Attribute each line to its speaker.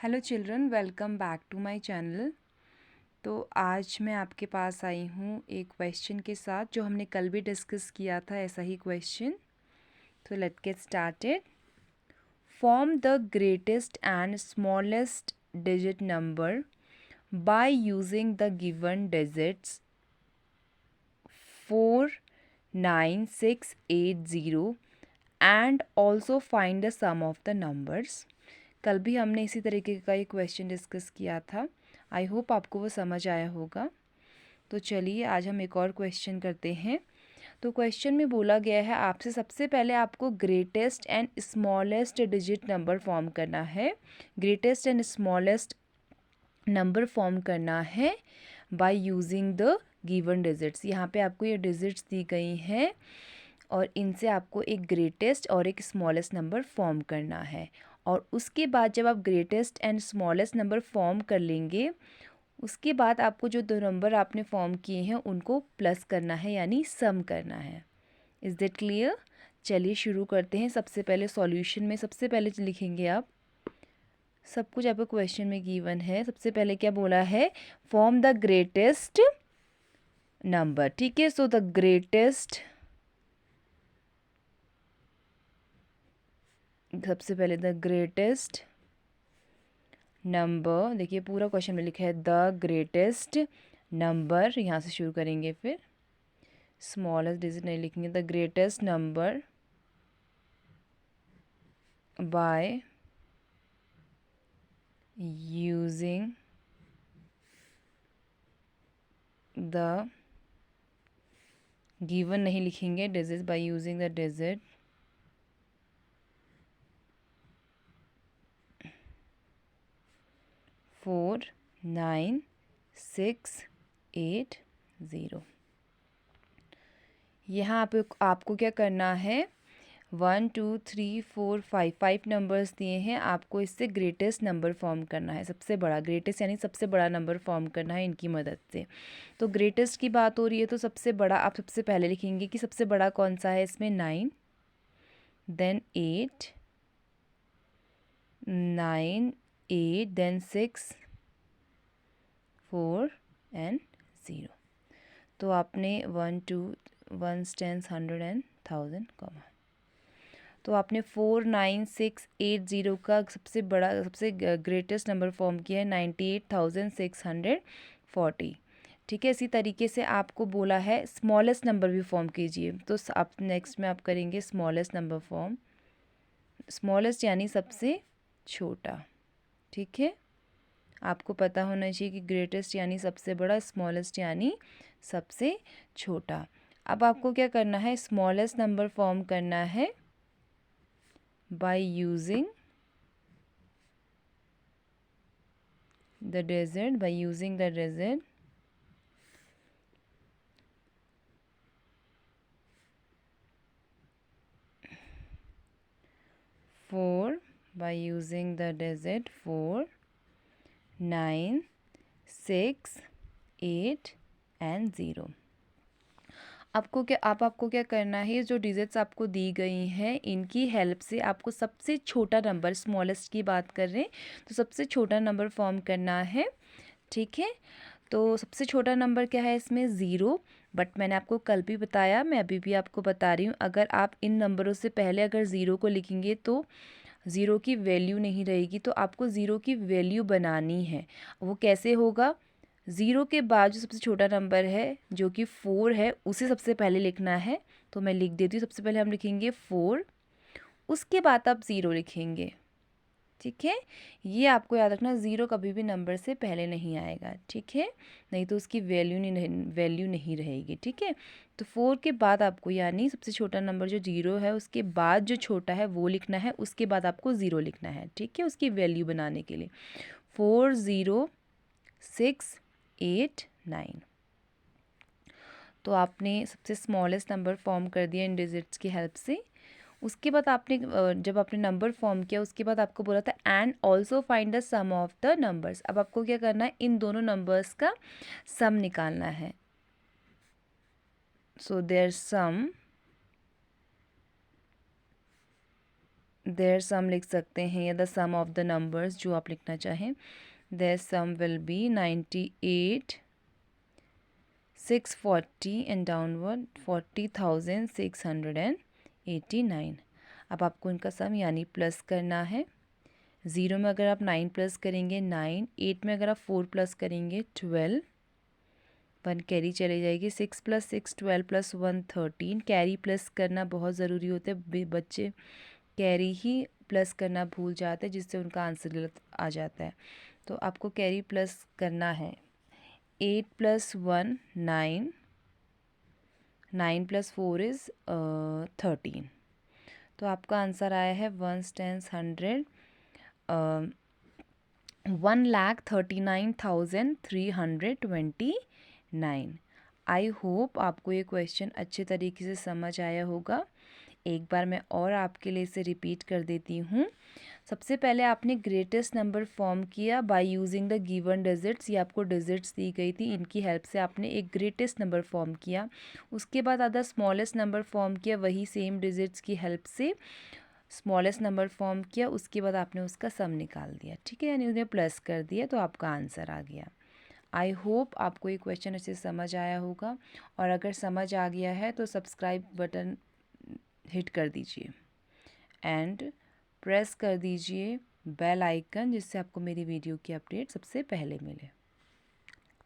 Speaker 1: Hello children, welcome back to my channel. तो आज मैं आपके पास आई हूँ एक क्वेश्चन के साथ जो हमने कल भी डिस्कस किया था, ऐसा ही क्वेश्चन। तो let's get started. Form the greatest and smallest digit number by using the given digits 49680 and also find the sum of the numbers. कल भी हमने इसी तरीके का एक क्वेश्चन डिस्कस किया था। आई होप आपको वो समझ आया होगा। तो चलिए आज हम एक और क्वेश्चन करते हैं। तो क्वेश्चन में बोला गया है आपसे सबसे पहले आपको greatest and smallest digit number form करना है। Greatest and smallest number form करना है bye using the given digits. यहाँ पे आपको ये डिजिट्स दी गई हैं और इनसे आपको एक ग्रेटेस्ट और एक स्मॉलेस्ट नंबर फॉर्म करना है। और उसके बाद जब आप greatest and smallest number form कर लेंगे, उसके बाद आपको जो दो नंबर आपने फॉर्म किए हैं उनको प्लस करना है, यानी सम करना है। Is that clear? चलिए शुरू करते हैं। सबसे पहले सॉल्यूशन में सबसे पहले लिखेंगे आप, सब कुछ आपको क्वेश्चन में गिवन है। सबसे पहले क्या बोला है? Form the greatest number. ठीक है, सो द ग्रेटेस्ट, सबसे पहले द ग्रेटेस्ट नंबर। देखिए पूरा क्वेश्चन में लिखा है द ग्रेटेस्ट नंबर, यहाँ से शुरू करेंगे, फिर स्मॉलेस्ट डिजिट नहीं लिखेंगे। The greatest number by using the given नहीं लिखेंगे digit, bye using the digit 49680। यहाँ पे आपको क्या करना है? 1 2 3 4 5 5 नंबर्स दिए हैं, आपको इससे ग्रेटेस्ट नंबर फॉर्म करना है। सबसे बड़ा, ग्रेटेस्ट यानी सबसे बड़ा नंबर फॉर्म करना है इनकी मदद से। तो ग्रेटेस्ट की बात हो रही है तो सबसे बड़ा आप सबसे पहले लिखेंगे कि सबसे बड़ा कौन सा है इसमें? 9, देन 8, 9 8, देन 6 4 एंड 0। तो आपने 1 2 1 10 100 एंड 1000 कॉमा। तो आपने 49680 का सबसे बड़ा, सबसे ग्रेटेस्ट नंबर फॉर्म किया है 98,640। ठीक है, इसी तरीके से आपको बोला है स्मॉलेस्ट नंबर भी फॉर्म कीजिए। तो आप नेक्स्ट में आप करेंगे स्मॉलेस्ट नंबर फॉर्म। स्मॉलेस्ट यानी सबसे छोटा। ठीक है, आपको पता होना चाहिए कि ग्रेटेस्ट यानी सबसे बड़ा, स्मॉलेस्ट यानी सबसे छोटा। अब आपको क्या करना है? स्मॉलेस्ट नंबर फॉर्म करना है by using the digit 4, by using the digit 4 9 6 8 and 0। आपको क्या करना है? जो डिजिट्स आपको दी गई हैं इनकी हेल्प से आपको सबसे छोटा नंबर, स्मॉलेस्ट की बात कर रहे हैं तो सबसे छोटा नंबर फॉर्म करना है। ठीक है, तो सबसे छोटा नंबर क्या है इसमें? 0। बट मैंने आपको कल भी बताया, मैं अभी भी आपको बता रही हूँ, अगर आप इन नंबरों से पहले अगर 0 को लिखेंगे तो 0 की वैल्यू नहीं रहेगी। तो आपको 0 की वैल्यू बनानी है। वो कैसे होगा? 0 के बाद जो सबसे छोटा नंबर है जो कि 4 है, उसे सबसे पहले लिखना है। तो मैं लिख देती हूँ। सबसे पहले हम लिखेंगे 4, उसके बाद आप 0 लिखेंगे। ठीक है, ये आपको याद रखना, 0 कभी भी नंबर से पहले नहीं आएगा। ठीक है, नहीं तो उसकी वैल्यू नहीं रहेगी। ठीक है, तो 4 के बाद आपको, यानी सबसे छोटा नंबर जो 0 है उसके बाद जो छोटा है वो लिखना है, उसके बाद आपको 0 लिखना है। ठीक है, उसकी वैल्यू बनाने के लिए 4 0 6 8 9। तो आपने सबसे स्मॉलेस्ट नंबर फॉर्म कर दिया इन डिजिट्स की हेल्प से। उसके बाद आपने जब आपने नंबर फॉर्म किया उसके बाद आपको बोला था and also find the sum of the numbers. अब आपको क्या करना है? इन दोनों नंबर्स का सम निकालना है। सो देयर सम देयर सम लिख सकते हैं या the sum of the numbers जो आप लिखना चाहें. Their sum will be 98 640 and downward 40,689. अब आपको इनका सम यानी प्लस करना है. 0 में अगर आप 9 प्लस करेंगे 9, 8 में अगर आप 4 प्लस करेंगे 12, 1 कैरी चली जाएगी. 6 + 6 12 + 1 13. कैरी प्लस करना बहुत ज़रूरी होता है. बच्चे कैरी ही प्लस करना भूल जाते हैं जिससे उनका आंसर गलत आ जाता है. तो आपको कैरी प्लस करना है. 8 + 1 9, 9 + 4 इज़ 13. तो आपका आंसर आया है 1 10 100 1,39,329. आई होप आपको ये क्वेश्चन अच्छे तरीके से समझ आया होगा. एक बार मैं और आपके लिए इसे रिपीट कर देती हूँ. सबसे पहले आपने ग्रेटेस्ट नंबर फॉर्म किया bye using the given digits. ये आपको डिजिट्स दी गई थी, इनकी हेल्प से आपने एक ग्रेटेस्ट नंबर फॉर्म किया. उसके बाद आधा स्मॉलेस्ट नंबर फॉर्म किया, वही सेम डिजिट्स की हेल्प से स्मॉलेस्ट नंबर फॉर्म किया. उसके बाद आपने उसका सम निकाल दिया. ठीक है, यानी उन्हें प्लस कर दिया तो आपका आंसर आ गया. आई होप आपको ये क्वेश्चन अच्छे से समझ आया होगा. और अगर समझ आ गया है तो सब्सक्राइब बटन हिट कर दीजिए एंड प्रेस कर दीजिए बेल आइकन, जिससे आपको मेरी वीडियो की अपडेट सबसे पहले मिले.